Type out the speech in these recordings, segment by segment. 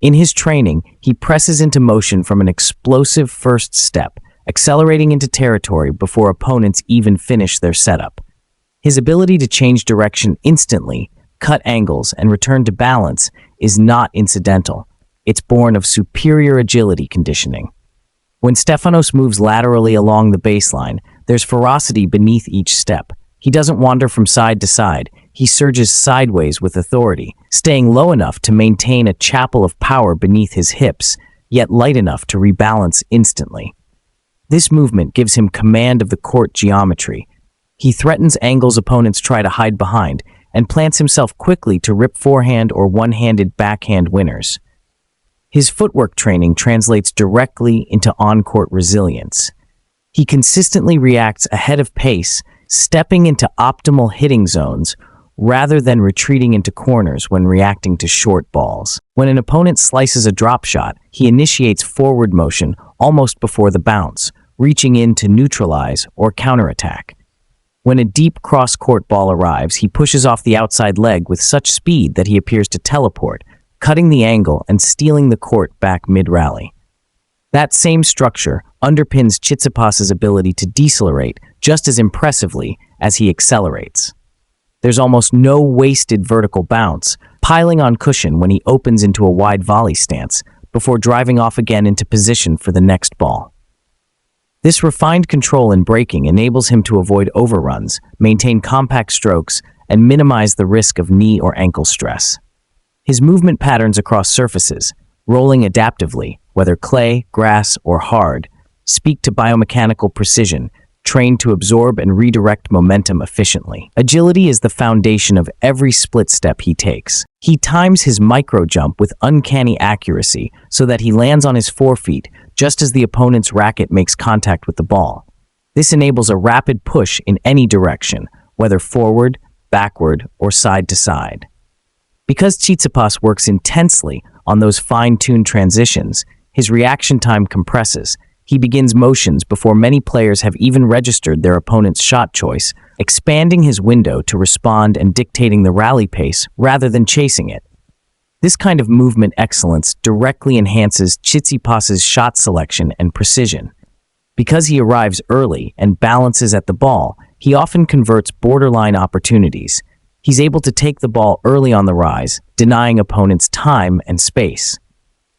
In his training, he presses into motion from an explosive first step, accelerating into territory before opponents even finish their setup. His ability to change direction instantly, cut angles, and return to balance is not incidental. It's born of superior agility conditioning. When Stefanos moves laterally along the baseline, there's ferocity beneath each step. He doesn't wander from side to side. He surges sideways with authority, staying low enough to maintain a chapel of power beneath his hips, yet light enough to rebalance instantly. This movement gives him command of the court geometry. He threatens angles opponents try to hide behind, and plants himself quickly to rip forehand or one-handed backhand winners. His footwork training translates directly into on-court resilience. He consistently reacts ahead of pace, stepping into optimal hitting zones rather than retreating into corners when reacting to short balls. When an opponent slices a drop shot, he initiates forward motion almost before the bounce, reaching in to neutralize or counterattack. When a deep cross-court ball arrives, he pushes off the outside leg with such speed that he appears to teleport, cutting the angle and stealing the court back mid-rally. That same structure underpins Tsitsipas's ability to decelerate just as impressively as he accelerates. There's almost no wasted vertical bounce, piling on cushion when he opens into a wide volley stance, before driving off again into position for the next ball. This refined control in breaking enables him to avoid overruns, maintain compact strokes, and minimize the risk of knee or ankle stress. His movement patterns across surfaces, rolling adaptively, whether clay, grass, or hard, speak to biomechanical precision, trained to absorb and redirect momentum efficiently. Agility is the foundation of every split step he takes. He times his micro jump with uncanny accuracy so that he lands on his forefeet just as the opponent's racket makes contact with the ball. This enables a rapid push in any direction, whether forward, backward, or side to side. Because Tsitsipas works intensely on those fine-tuned transitions, his reaction time compresses. He begins motions before many players have even registered their opponent's shot choice, expanding his window to respond and dictating the rally pace rather than chasing it. This kind of movement excellence directly enhances Tsitsipas's shot selection and precision. Because he arrives early and balances at the ball, he often converts borderline opportunities. He's able to take the ball early on the rise, denying opponents time and space.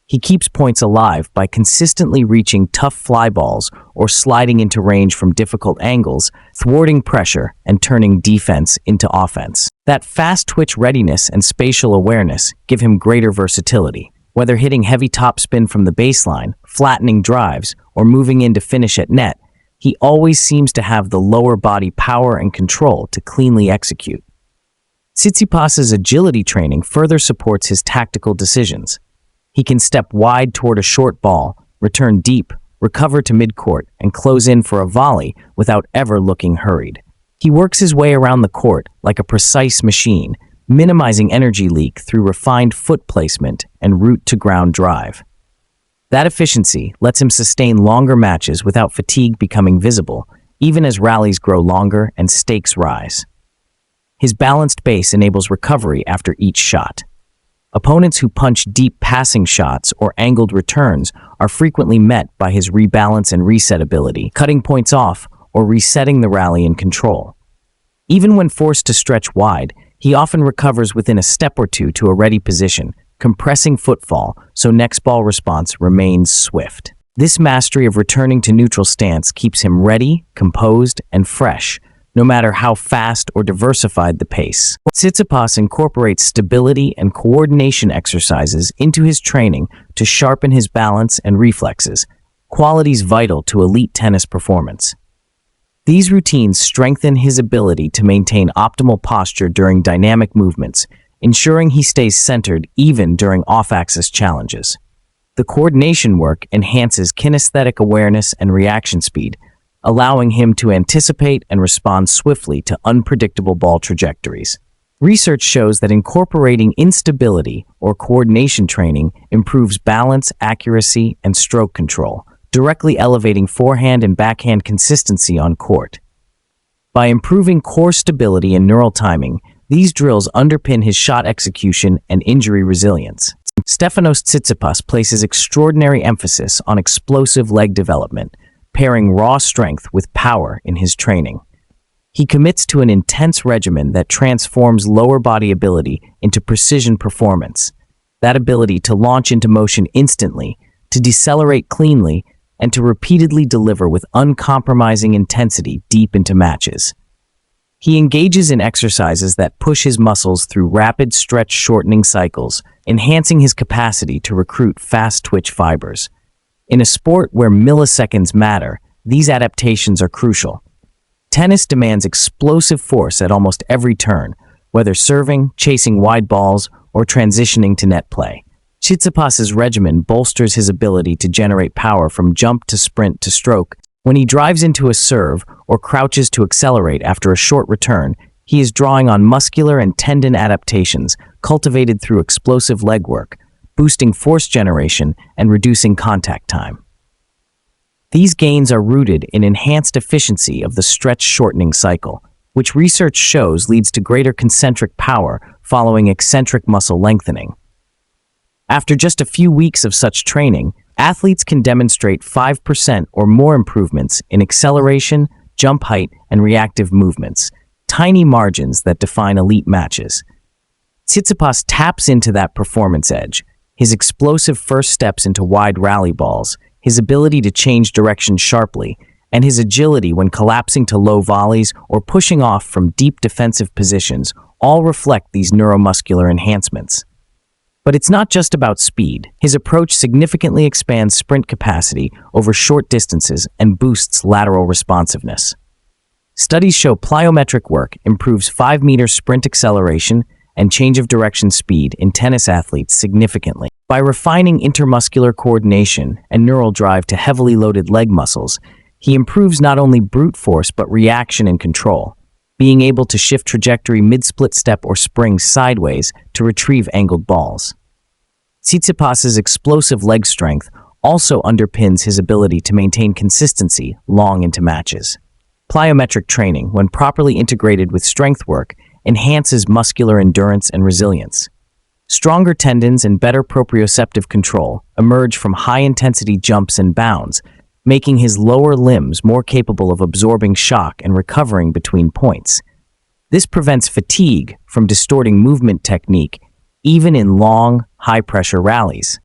He keeps points alive by consistently reaching tough fly balls or sliding into range from difficult angles, thwarting pressure and turning defense into offense. That fast twitch readiness and spatial awareness give him greater versatility. Whether hitting heavy topspin from the baseline, flattening drives, or moving in to finish at net, he always seems to have the lower body power and control to cleanly execute. Tsitsipas's agility training further supports his tactical decisions. He can step wide toward a short ball, return deep, recover to midcourt, and close in for a volley without ever looking hurried. He works his way around the court like a precise machine, minimizing energy leak through refined foot placement and root-to-ground drive. That efficiency lets him sustain longer matches without fatigue becoming visible, even as rallies grow longer and stakes rise. His balanced base enables recovery after each shot. Opponents who punch deep passing shots or angled returns are frequently met by his rebalance and reset ability, cutting points off or resetting the rally in control. Even when forced to stretch wide, he often recovers within a step or two to a ready position, compressing footfall so next ball response remains swift. This mastery of returning to neutral stance keeps him ready, composed, and fresh, no matter how fast or diversified the pace. Tsitsipas incorporates stability and coordination exercises into his training to sharpen his balance and reflexes, qualities vital to elite tennis performance. These routines strengthen his ability to maintain optimal posture during dynamic movements, ensuring he stays centered even during off-axis challenges. The coordination work enhances kinesthetic awareness and reaction speed, allowing him to anticipate and respond swiftly to unpredictable ball trajectories. Research shows that incorporating instability or coordination training improves balance, accuracy, and stroke control, directly elevating forehand and backhand consistency on court. By improving core stability and neural timing, these drills underpin his shot execution and injury resilience. Stefanos Tsitsipas places extraordinary emphasis on explosive leg development, pairing raw strength with power in his training. He commits to an intense regimen that transforms lower body ability into precision performance, that ability to launch into motion instantly, to decelerate cleanly, and to repeatedly deliver with uncompromising intensity deep into matches. He engages in exercises that push his muscles through rapid stretch-shortening cycles, enhancing his capacity to recruit fast-twitch fibers. In a sport where milliseconds matter, these adaptations are crucial. Tennis demands explosive force at almost every turn, whether serving, chasing wide balls, or transitioning to net play. Tsitsipas's regimen bolsters his ability to generate power from jump to sprint to stroke. When he drives into a serve or crouches to accelerate after a short return, he is drawing on muscular and tendon adaptations cultivated through explosive leg work, boosting force generation and reducing contact time. These gains are rooted in enhanced efficiency of the stretch-shortening cycle, which research shows leads to greater concentric power following eccentric muscle lengthening. After just a few weeks of such training, athletes can demonstrate 5% or more improvements in acceleration, jump height, and reactive movements, tiny margins that define elite matches. Tsitsipas taps into that performance edge, his explosive first steps into wide rally balls, his ability to change direction sharply, and his agility when collapsing to low volleys or pushing off from deep defensive positions all reflect these neuromuscular enhancements. But it's not just about speed. His approach significantly expands sprint capacity over short distances and boosts lateral responsiveness. Studies show plyometric work improves 5-meter sprint acceleration and change of direction speed in tennis athletes significantly. By refining intermuscular coordination and neural drive to heavily loaded leg muscles, he improves not only brute force but reaction and control, being able to shift trajectory mid-split step or spring sideways to retrieve angled balls. Tsitsipas's explosive leg strength also underpins his ability to maintain consistency long into matches. Plyometric training, when properly integrated with strength work, enhances muscular endurance and resilience. Stronger tendons and better proprioceptive control emerge from high-intensity jumps and bounds, making his lower limbs more capable of absorbing shock and recovering between points. This prevents fatigue from distorting movement technique, even in long, high-pressure rallies.